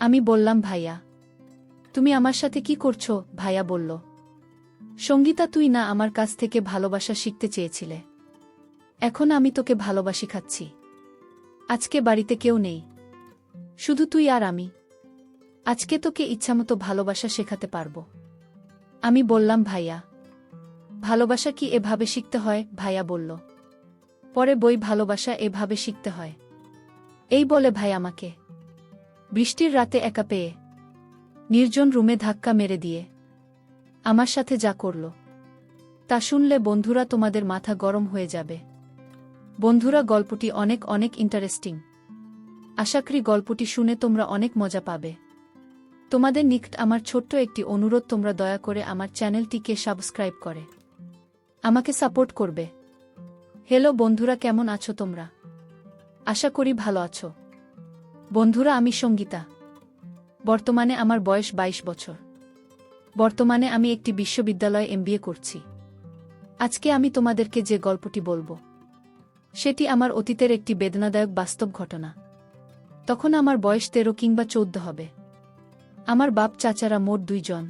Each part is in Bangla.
আমি বললাম, ভাইয়া তুমি আমার সাথে কি করছো? ভাইয়া বলল, সঙ্গীতা তুই না আমার কাছ থেকে ভালোবাসা শিখতে চেয়েছিলে, এখন আমি তোকে ভালোবাসি খাচ্ছি। আজকে বাড়িতে কেউ নেই, শুধু তুই আর আমি। আজকে তোকে ইচ্ছামতো ভালোবাসা শেখাতে পারবো। আমি বললাম, ভাইয়া ভালোবাসা কি এভাবে শিখতে হয়? ভাইয়া বলল, পরে বই ভালোবাসা এভাবে শিখতে হয়। এই বলে ভাই আমাকে বৃষ্টির রাতে একা পেয়ে নির্জন রুমে ধাক্কা মেরে দিয়ে আমার সাথে যা করল তা শুনলে বন্ধুরা তোমাদের মাথা গরম হয়ে যাবে। বন্ধুরা, গল্পটি অনেক অনেক ইন্টারেস্টিং। আশা করি গল্পটি শুনে তোমরা অনেক মজা পাবে। তোমাদের নিকট আমার ছোট্ট একটি অনুরোধ, তোমরা দয়া করে আমার চ্যানেলটিকে সাবস্ক্রাইব করে আমাকে সাপোর্ট করবে। হ্যালো বন্ধুরা, কেমন আছো তোমরা? আশা করি ভালো আছো। বন্ধুরা, আমি সঙ্গীতা। বর্তমানে আমার বয়স 22 বছর। বর্তমানে আমি একটি বিশ্ববিদ্যালয়ে এমবিএ করছি। আজকে আমি তোমাদেরকে যে গল্পটি বলবো সেটি আমার অতীতের একটি বেদনাদায়ক বাস্তব ঘটনা। তখন আমার বয়স 13 কিংবা 14 হবে। আমার বাপ চাচারা মোট 2 জন।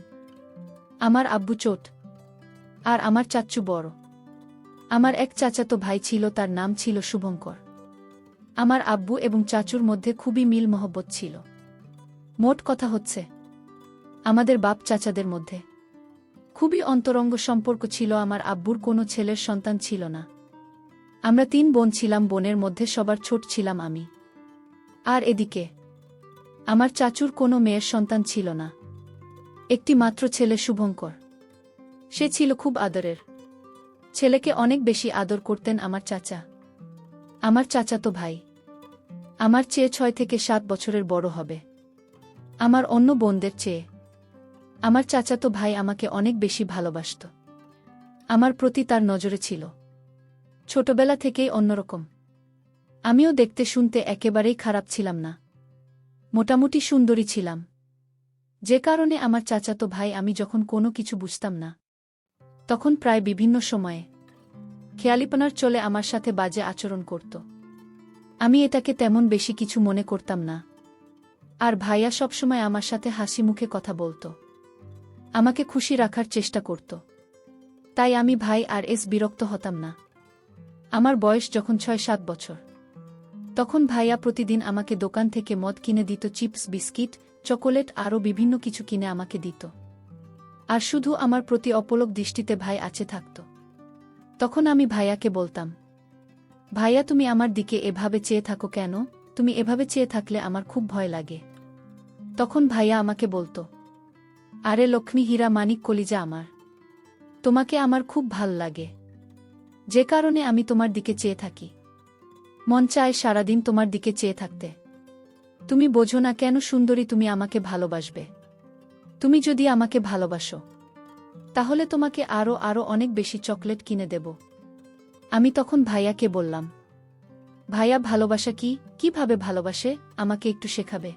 আমার আব্বু চোট আর আমার চাচ্চু বড়। আমার এক চাচাতো ভাই ছিল, তার নাম ছিল শুভঙ্কর। আমার আব্বু এবং চাচুর মধ্যে খুবই মিল মহব্বত ছিল। মোট কথা হচ্ছে, আমাদের বাপ চাচাদের মধ্যে খুবই অন্তরঙ্গ সম্পর্ক ছিল। আমার আব্বুর কোনো ছেলের সন্তান ছিল না। আমরা 3 বোন ছিলাম, বোনের মধ্যে সবার ছোট ছিলাম আমি। আর এদিকে আমার চাচুর কোনো মেয়ের সন্তান ছিল না, একটি মাত্র ছেলে শুভঙ্কর। সে ছিল খুব আদরের। ছেলেকে অনেক বেশি আদর করতেন আমার চাচা। আমার চাচাতো ভাই আমার চেয়ে 6 থেকে 7 বছরের বড় হবে। আমার অন্য বোনদের চেয়ে আমার চাচাতো ভাই আমাকে অনেক বেশি ভালোবাসত। আমার প্রতি তার নজরে ছিল ছোটবেলা থেকেই অন্যরকম। আমিও দেখতে শুনতে একেবারেই খারাপ ছিলাম না, মোটামুটি সুন্দরী ছিলাম। যে কারণে আমার চাচাতো ভাই আমি যখন কোনো কিছু বুঝতাম না তখন প্রায় বিভিন্ন সময়ে খেয়ালিপনার চলে আমার সাথে বাজে আচরণ করত। আমি এটাকে তেমন বেশি কিছু মনে করতাম না। আর ভাইয়া সবসময় আমার সাথে হাসি মুখে কথা বলত, আমাকে খুশি রাখার চেষ্টা করত। তাই আমি ভাই আর বিরক্ত হতাম না। আমার বয়স যখন 6-7 বছর, তখন ভাইয়া প্রতিদিন আমাকে দোকান থেকে মদ কিনে দিত, চিপস, বিস্কিট, চকোলেট আরও বিভিন্ন কিছু কিনে আমাকে দিত। আর শুধু আমার প্রতি অপলক দৃষ্টিতে ভাই আছে থাকত। তখন আমি ভাইয়াকে বলতাম, ভাইয়া তুমি আমার দিকে এভাবে চেয়ে থাকো কেন? তুমি এভাবে চেয়ে থাকলে আমার খুব ভয় লাগে। তখন ভাইয়া আমাকে বলতো, আরে লক্ষ্মী, হীরা, মানিক, কলিজা আমার, তোমাকে আমার খুব ভাল লাগে, যে কারণে আমি তোমার দিকে চেয়ে থাকি। মন চায় সারাদিন তোমার দিকে চেয়ে থাকতে। তুমি বোঝো না কেন সুন্দরী, তুমি আমাকে ভালোবাসবে। তুমি যদি আমাকে ভালোবাসো তাহলে তোমাকে আরও আরও অনেক বেশি চকলেট কিনে দেব। আমি তখন ভাইয়াকে বললাম, ভাইয়া ভালোবাসা কি, কিভাবে ভালোবাসে, আমাকে একটু শেখাবে?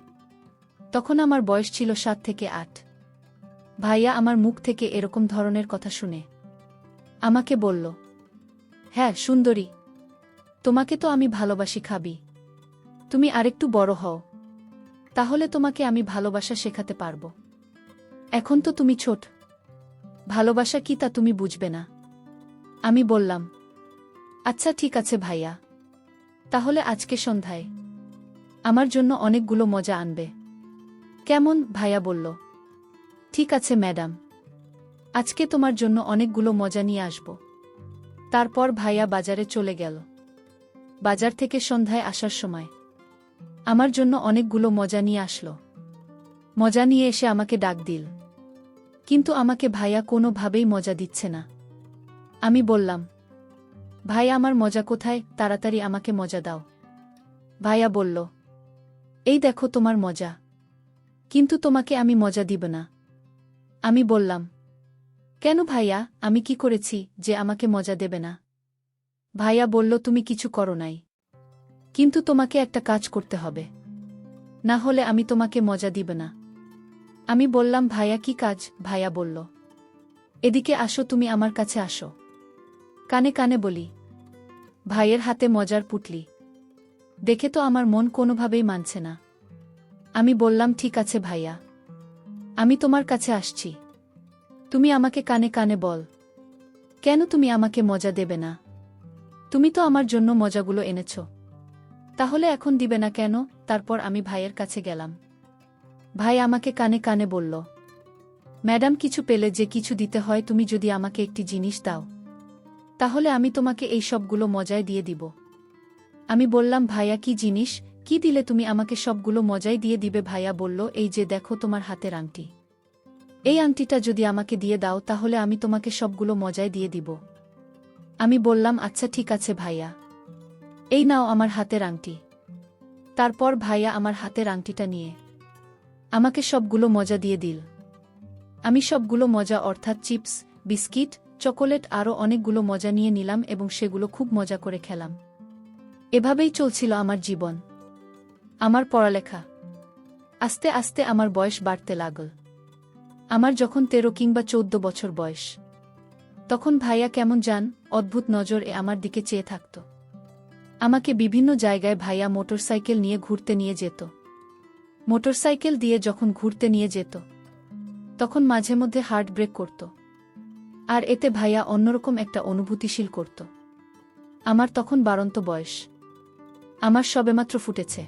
তখন আমার বয়স ছিল 7 থেকে 8। ভাইয়া আমার মুখ থেকে এরকম ধরনের কথা শুনে আমাকে বলল, হ্যাঁ সুন্দরী, তোমাকে তো আমি ভালোবাসি, খাবি? তুমি আরেকটু বড় হও, তাহলে তোমাকে আমি ভালোবাসা শেখাতে পারব। এখন তো তুমি ছোট, ভালোবাসা কি তা তুমি বুঝবে না। আমি বললাম, আচ্ছা ঠিক আছে ভাইয়া, তাহলে আজকে সন্ধ্যায় আমার জন্য অনেকগুলো মজা আনবে। কেমন? ভাইয়া বলল, ঠিক আছে ম্যাডাম, আজকে তোমার জন্য অনেকগুলো মজা নিয়ে আসব। তারপর ভাইয়া বাজারে চলে গেল। বাজার থেকে সন্ধ্যায় আসার সময় আমার জন্য অনেকগুলো মজা নিয়ে আসলো। মজা নিয়ে এসে আমাকে ডাক দিল, কিন্তু আমাকে ভাইয়া কোনোভাবেই মজা দিচ্ছে না। আমি বললাম, ভাই আমার মজা কোথায়? তাড়াতাড়ি আমাকে মজা দাও। ভাইয়া বলল, এই দেখো তোমার মজা, কিন্তু তোমাকে আমি মজা দিব না। আমি বললাম, কেন ভাইয়া, আমি কি করেছি যে আমাকে মজা দেবে না? ভাইয়া বলল, তুমি কিছু করো নাই, কিন্তু তোমাকে একটা কাজ করতে হবে, না হলে আমি তোমাকে মজা দিব না। আমি বললাম, ভাইয়া কি কাজ? ভাইয়া বলল, এদিকে আসো, তুমি আমার কাছে আসো। কানে কানে বলি। ভাইয়ের হাতে মজার পুটলি দেখে তো আমার মন কোনোভাবেই মানছে না। আমি বললাম, ঠিক আছে ভাইয়া, আমি তোমার কাছে আসছি। তুমি আমাকে কানে কানে বল, কেন তুমি আমাকে মজা দেবে না? তুমি তো আমার জন্য মজাগুলো এনেছ, তাহলে এখন দিবে না কেন? তারপর আমি ভাইয়ের কাছে গেলাম। ভাই আমাকে কানে কানে বলল, ম্যাডাম, কিছু পেলে যে কিছু দিতে হয়, তুমি যদি আমাকে একটি জিনিস দাও, তাহলে আমি তোমাকে এই সবগুলো মজায় দিয়ে দিব। আমি বললাম, ভাইয়া, কি জিনিস? কি দিলে তুমি আমাকে সবগুলো মজাই দিয়ে দিবে? ভাইয়া বলল, এই যে দেখো তোমার হাতের আংটি, এই আংটিটা যদি আমাকে দিয়ে দাও, তাহলে আমি তোমাকে সবগুলো মজায় দিয়ে দিব। আমি বললাম, আচ্ছা ঠিক আছে ভাইয়া, এই নাও আমার হাতের আংটি। তারপর ভাইয়া আমার হাতের আংটিটা নিয়ে আমাকে সবগুলো মজা দিয়ে দিল। আমি সবগুলো মজা অর্থাৎ চিপস, বিস্কিট, চকোলেট আরও অনেকগুলো মজা নিয়ে নিলাম এবং সেগুলো খুব মজা করে খেলাম। এভাবেই চলছিল আমার জীবন, আমার পড়ালেখা। আস্তে আস্তে আমার বয়স বাড়তে লাগল। আমার যখন 13 কিংবা 14 বছর বয়স, তখন ভাইয়া কেমন জান অদ্ভুত নজরে আমার দিকে চেয়ে থাকত। আমাকে বিভিন্ন জায়গায় ভাইয়া মোটরসাইকেল নিয়ে ঘুরতে নিয়ে যেত। মোটরসাইকেল দিয়ে যখন ঘুরতে নিয়ে যেত, তখন মাঝে মধ্যে হার্ট ব্রেক করত, আর এতে ভাইয়া অন্যরকম একটা অনুভূতিশীল করত। আমার তখন বাড়ন্ত বয়স, আমার সবেমাত্র ফুটেছে।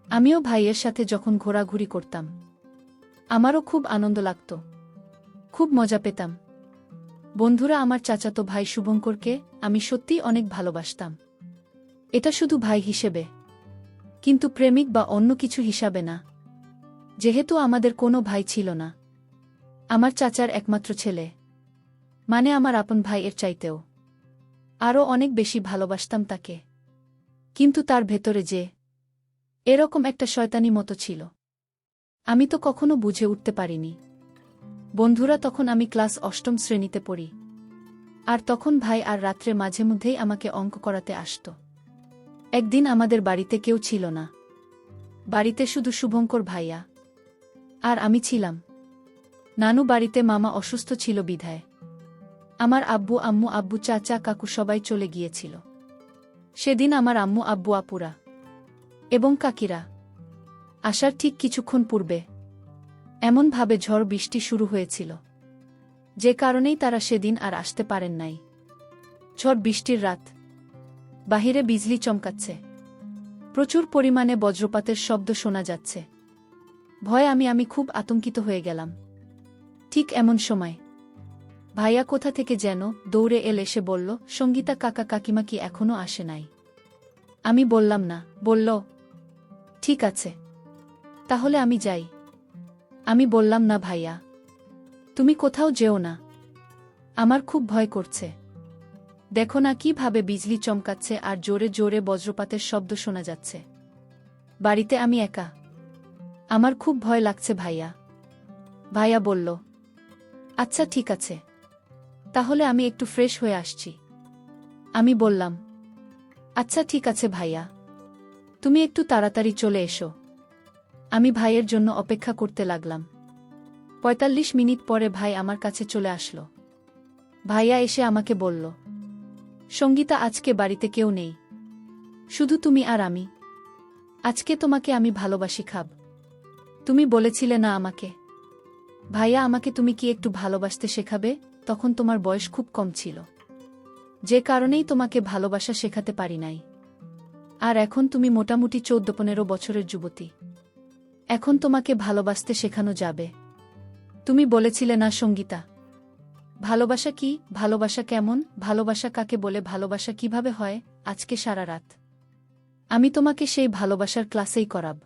আমিও ভাইয়ের সাথে যখন ঘোরাঘুরি করতাম, আমারও খুব আনন্দ লাগত, খুব মজা পেতাম। বন্ধুরা, আমার চাচাতো ভাই শুভঙ্করকে আমি সত্যিই অনেক ভালোবাসতাম। এটা শুধু ভাই হিসেবে, কিন্তু প্রেমিক বা অন্য কিছু হিসাবে না। যেহেতু আমাদের কোনো ভাই ছিল না, আমার চাচার একমাত্র ছেলে, মানে আমার আপন ভাই এর চাইতেও আরও অনেক বেশি ভালোবাসতাম তাকে। কিন্তু তার ভেতরে যে এরকম একটা শয়তানি মতো ছিল, আমি তো কখনো বুঝে উঠতে পারিনি। বন্ধুরা, তখন আমি ক্লাস 8ম শ্রেণীতে পড়ি, আর তখন ভাই আর রাত্রে মাঝে মধ্যেই আমাকে অঙ্ক করাতে আসত। একদিন আমাদের বাড়িতে কেউ ছিল না, বাড়িতে শুধু শুভঙ্কর ভাইয়া আর আমি ছিলাম। নানু বাড়িতে, মামা অসুস্থ ছিল বিধায় আমার আব্বু আম্মু আব্বু চাচা কাকু সবাই চলে গিয়েছিল। সেদিন আমার আম্মু আব্বু আপুরা এবং কাকিরা আসার ঠিক কিছুক্ষণ পূর্বে এমনভাবে ঝড় বৃষ্টি শুরু হয়েছিল, যে কারণেই তারা সেদিন আর আসতে পারেন নাই। ঝড় বৃষ্টির রাত, বাহিরে বিজলি চমকাচ্ছে, প্রচুর পরিমাণে বজ্রপাতের শব্দ শোনা যাচ্ছে। ভয়ে আমি খুব আতঙ্কিত হয়ে গেলাম। ঠিক এমন সময় ভাইয়া কোথা থেকে যেন দৌড়ে এসে বলল, সঙ্গীতা কাকা কাকিমা কি এখনো আসে নাই? আমি বললাম না। বলল, ঠিক আছে, তাহলে আমি যাই। আমি বললাম, না ভাইয়া, তুমি কোথাও যেও না, আমার খুব ভয় করছে। দেখো না কিভাবে বিজলি চমকাচ্ছে আর জোরে জোরে বজ্রপাতের শব্দ শোনা যাচ্ছে। বাড়িতে আমি একা, আমার খুব ভয় লাগছে ভাইয়া। ভাইয়া বলল, আচ্ছা ঠিক আছে, তাহলে আমি একটু ফ্রেশ হয়ে আসছি। আমি বললাম, আচ্ছা ঠিক আছে ভাইয়া, তুমি একটু তাড়াতাড়ি চলে এসো। আমি ভাইয়ের জন্য অপেক্ষা করতে লাগলাম। 45 মিনিট পরে ভাই আমার কাছে চলে আসলো। ভাইয়া এসে আমাকে বলল, সঙ্গীতা, আজকে বাড়িতে কেউ নেই, শুধু তুমি আর আমি। আজকে তোমাকে আমি ভালোবাসি খাব। তুমি বলেছিলে না আমাকে? ভাইয়া, আমাকে তুমি কি একটু ভালোবাসতে শেখাবে? তখন তোমার বয়স খুব কম ছিল, যে কারণেই তোমাকে ভালোবাসা শেখাতে পারি নাই। আর এখন তুমি মোটামুটি 14-15 বছরের যুবতী, এখন তোমাকে ভালোবাসতে শেখানো যাবে। তুমি বলেছিলে না সঙ্গীতা, ভালোবাসা কি, ভালোবাসা কেমন, ভালোবাসা কাকে বলে, ভালোবাসা কিভাবে হয়? আজকে সারা রাত আমি তোমাকে সেই ভালোবাসার ক্লাসেই করাব।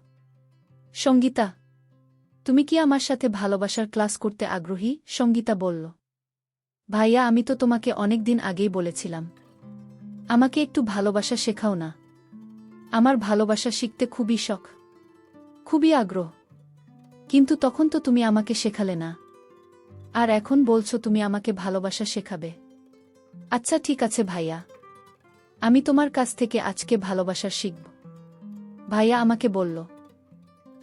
সঙ্গীতা, তুমি কি আমার সাথে ভালোবাসার ক্লাস করতে আগ্রহী? সঙ্গীতা বলল, ভাইয়া, আমি তো তোমাকে অনেক দিন আগেই বলেছিলাম, আমাকে একটু ভালোবাসা শেখাও না। আমার ভালোবাসা শিখতে খুবই শখ, খুবই আগ্রহ, কিন্তু তখন তো তুমি আমাকে শেখালে না, আর এখন বলছো তুমি আমাকে ভালোবাসা শেখাবে। আচ্ছা ঠিক আছে ভাইয়া, আমি তোমার কাছ থেকে আজকে ভালোবাসা শিখব। ভাইয়া আমাকে বলল,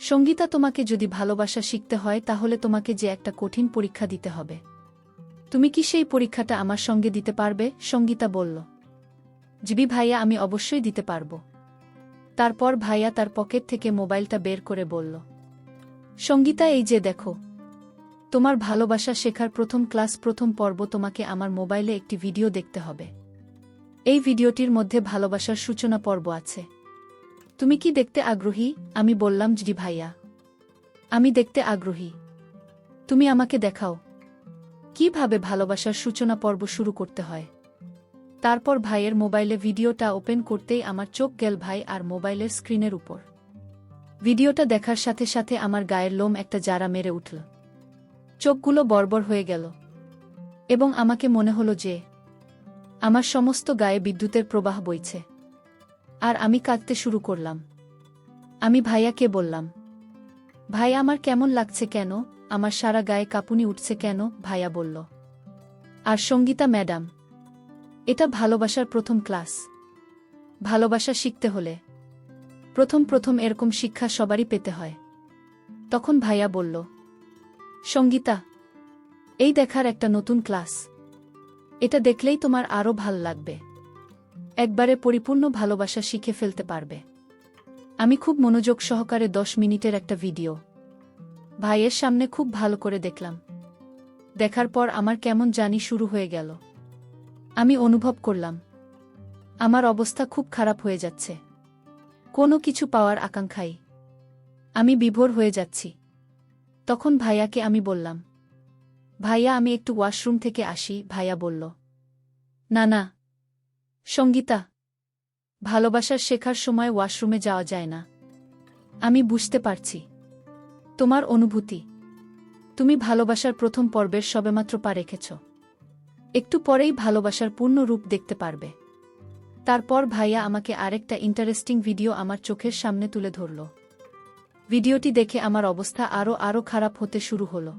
সঙ্গীতা, তোমাকে যদি ভালোবাসা শিখতে হয় তাহলে তোমাকে যে একটা কঠিন পরীক্ষা দিতে হবে। তুমি কি সেই পরীক্ষাটা আমার সঙ্গে দিতে পারবে? সঙ্গীতা বলল, জিবি ভাইয়া, আমি অবশ্যই দিতে পারব। তারপর ভাইয়া তার পকেট থেকে মোবাইলটা বের করে বলল, সঙ্গীতা, এই যে দেখো, তোমার ভালোবাসা শেখার প্রথম ক্লাস, প্রথম পর্ব। তোমাকে আমার মোবাইলে একটি ভিডিও দেখতে হবে। এই ভিডিওটির মধ্যে ভালোবাসার সূচনা পর্ব আছে। তুমি কি দেখতে আগ্রহী? আমি বললাম, জি ভাইয়া, আমি দেখতে আগ্রহী। তুমি আমাকে দেখাও কিভাবে ভালোবাসার সূচনা পর্ব শুরু করতে হয়। তারপর ভাইয়ের মোবাইলে ভিডিওটা ওপেন করতেই আমার চোখ গেল ভাই আর মোবাইলের স্ক্রিনের উপর। ভিডিওটা দেখার সাথে সাথে আমার গায়ের লোম একটা জারা মেরে উঠল, চোখগুলো বড়বড় হয়ে গেল এবং আমাকে মনে হলো যে আমার সমস্ত গায়ে বিদ্যুতের প্রবাহ বইছে। আর আমি কাঁদতে শুরু করলাম। আমি ভাইয়াকে বললাম, ভাই, আমার কেমন লাগছে কেন? আমার সারা গায়ে কাঁপুনি উঠছে কেন? ভাইয়া বলল, আর সঙ্গীতা ম্যাডাম, এটা ভালোবাসার প্রথম ক্লাস। ভালোবাসা শিখতে হলে প্রথম প্রথম এরকম শিক্ষা সবারই পেতে হয়। তখন ভাইয়া বলল, সঙ্গীতা, এই দেখার একটা নতুন ক্লাস। এটা দেখলেই তোমার আরও ভাল লাগবে। একবারে পরিপূর্ণ ভালোবাসা শিখে ফেলতে পারবে। আমি খুব মনোযোগ সহকারে 10 মিনিটের একটা ভিডিও ভাইয়ের সামনে খুব ভালো করে দেখলাম। দেখার পর আমার কেমন জানি শুরু হয়ে গেল। আমি অনুভব করলাম আমার অবস্থা খুব খারাপ হয়ে যাচ্ছে। কোনো কিছু পাওয়ার আকাঙ্ক্ষায় আমি বিভোর হয়ে যাচ্ছি। তখন ভাইয়াকে আমি বললাম, ভাইয়া, আমি একটু ওয়াশরুম থেকে আসি। ভাইয়া বলল, না না সঙ্গীতা, ভালোবাসার শেখার সময় ওয়াশরুমে যাওয়া যায় না। আমি বুঝতে পারছি তোমার অনুভূতি। তুমি ভালোবাসার প্রথম পর্বের সবেমাত্র পা রেখেছ। একটু পরেই ভালোবাসার পূর্ণ রূপ দেখতে পারবে। তারপর ভাইয়া আমাকে আরেকটা ইন্টারেস্টিং ভিডিও আমার চোখের সামনে তুলে ধরল। ভিডিওটি দেখে আমার অবস্থা আরও খারাপ হতে শুরু হলো।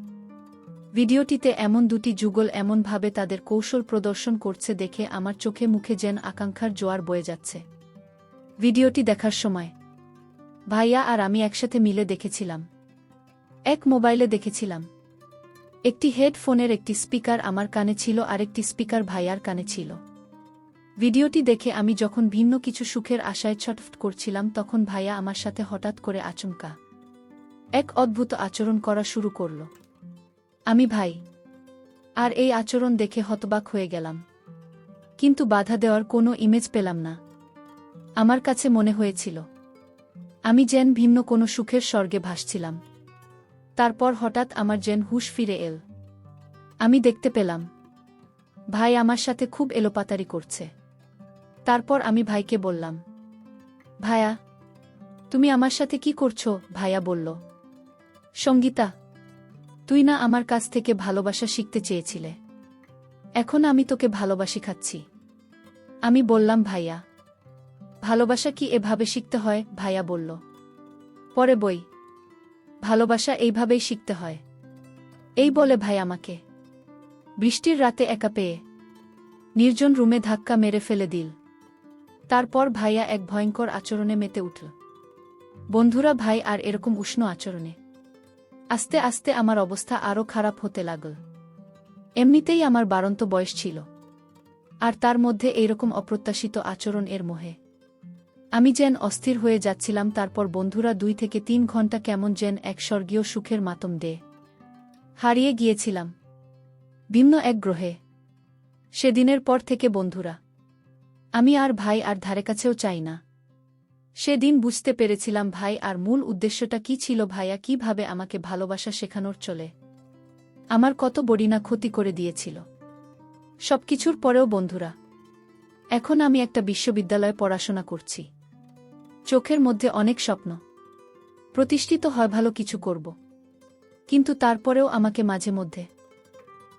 ভিডিওটিতে এমন দুটি যুগল এমনভাবে তাদের কৌশল প্রদর্শন করছে দেখে আমার চোখে মুখে যেন আকাঙ্ক্ষার জোয়ার বয়ে যাচ্ছে। ভিডিওটি দেখার সময় ভাইয়া আর আমি একসাথে মিলে দেখেছিলাম। এক মোবাইলে দেখেছিলাম। একটি হেডফোনের একটি স্পিকার আমার কানে ছিল, আরেকটি স্পিকার ভাইয়ার কানে ছিল। ভিডিওটি দেখে আমি যখন ভিন্ন কিছু সুখের আশায় ছটফট করছিলাম, তখন ভাইয়া আমার সাথে হঠাৎ করে আচমকা এক অদ্ভুত আচরণ করা শুরু করল। আমি ভাই আর এই আচরণ দেখে হতবাক হয়ে গেলাম, কিন্তু বাধা দেওয়ার কোনো ইমেজ পেলাম না। আমার কাছে মনে হয়েছিল আমি যেন ভিন্ন কোনো সুখের স্বর্গে ভাসছিলাম। তারপর হঠাৎ আমার যেন হুঁশ ফিরে এল। আমি দেখতে পেলাম ভাই আমার সাথে খুব এলোপাতাড়ি করছে। তারপর আমি ভাইকে বললাম, ভাইয়া, তুমি আমার সাথে কি করছো? ভাইয়া বলল, সঙ্গীতা, তুই না আমার কাছ থেকে ভালোবাসা শিখতে চেয়েছিলে, এখন আমি তোকে ভালোবাসি খাচ্ছি। আমি বললাম, ভাইয়া, ভালোবাসা কি এভাবে শিখতে হয়? ভাইয়া বলল, পরে বই, ভালোবাসা এইভাবেই শিখতে হয়। এই বলে ভাই আমাকে বৃষ্টির রাতে একা পেয়ে নির্জন রুমে ধাক্কা মেরে ফেলে দিল। তারপর ভাইয়া এক ভয়ঙ্কর আচরণে মেতে উঠল। বন্ধুরা, ভাই আর এরকম উষ্ণ আচরণে আস্তে আস্তে আমার অবস্থা আরও খারাপ হতে লাগল। এমনিতেই আমার বাড়ন্ত বয়স ছিল, আর তার মধ্যে এইরকম অপ্রত্যাশিত আচরণ এর মোহে আমি যেন অস্থির হয়ে যাচ্ছিলাম। তারপর বন্ধুরা 2 থেকে 3 ঘন্টা কেমন যেন এক স্বর্গীয় সুখের মাতম দে হারিয়ে গিয়েছিলাম ভিন্ন এক গ্রহে। সেদিনের পর থেকে বন্ধুরা, আমি আর ভাই আর ধারেকাছেও চাই না। সেদিন বুঝতে পেরেছিলাম ভাই আর মূল উদ্দেশ্যটা কি ছিল। ভাইয়া কিভাবে আমাকে ভালোবাসা শেখানোর চলে আমার কত বড়ি না ক্ষতি করে দিয়েছিল। সবকিছুর পরেও বন্ধুরা, এখন আমি একটা বিশ্ববিদ্যালয়ে পড়াশোনা করছি। চোখের মধ্যে অনেক স্বপ্ন, প্রতিষ্ঠিত হয় ভালো কিছু করব, কিন্তু তারপরেও আমাকে মাঝে মধ্যে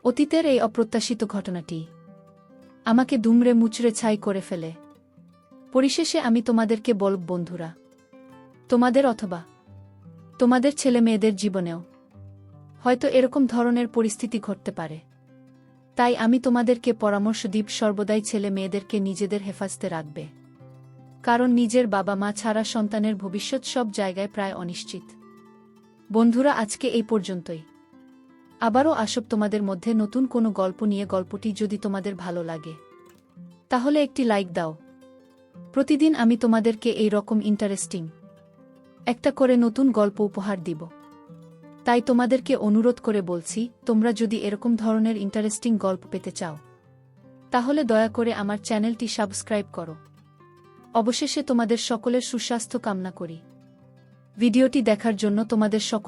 অতীতের এই অপ্রত্যাশিত ঘটনাটি আমাকে দুমড়ে মুচড়ে ছাই করে ফেলে। পরিশেষে আমি তোমাদেরকে বলব বন্ধুরা, তোমাদের অথবা তোমাদের ছেলে মেয়েদের জীবনেও হয়তো এরকম ধরনের পরিস্থিতি ঘটতে পারে। তাই আমি তোমাদেরকে পরামর্শ দিব, সর্বদাই ছেলে মেয়েদেরকে নিজেদের হেফাজতে রাখবে, কারণ নিজের বাবা মা ছাড়া সন্তানের ভবিষ্যৎ সব জায়গায় প্রায় অনিশ্চিত। বন্ধুরা, আজকে এই পর্যন্তই। আবারও আসব তোমাদের মধ্যে নতুন কোনো গল্প নিয়ে। গল্পটি যদি তোমাদের ভালো লাগে তাহলে একটি লাইক দাও, প্রতিদিন আমি তোমাদেরকে এই রকম ইন্টারেস্টিং একটা করে নতুন গল্প উপহার দিব। তাই তোমাদেরকে অনুরোধ করে বলছি, তোমরা যদি এরকম ধরনের ইন্টারেস্টিং গল্প পেতে চাও তাহলে দয়া করে আমার চ্যানেলটি সাবস্ক্রাইব করো। অবশেষে তোমাদের সকলের সুস্বাস্থ্য কামনা করি। ভিডিওটি দেখার জন্য তোমাদের সকল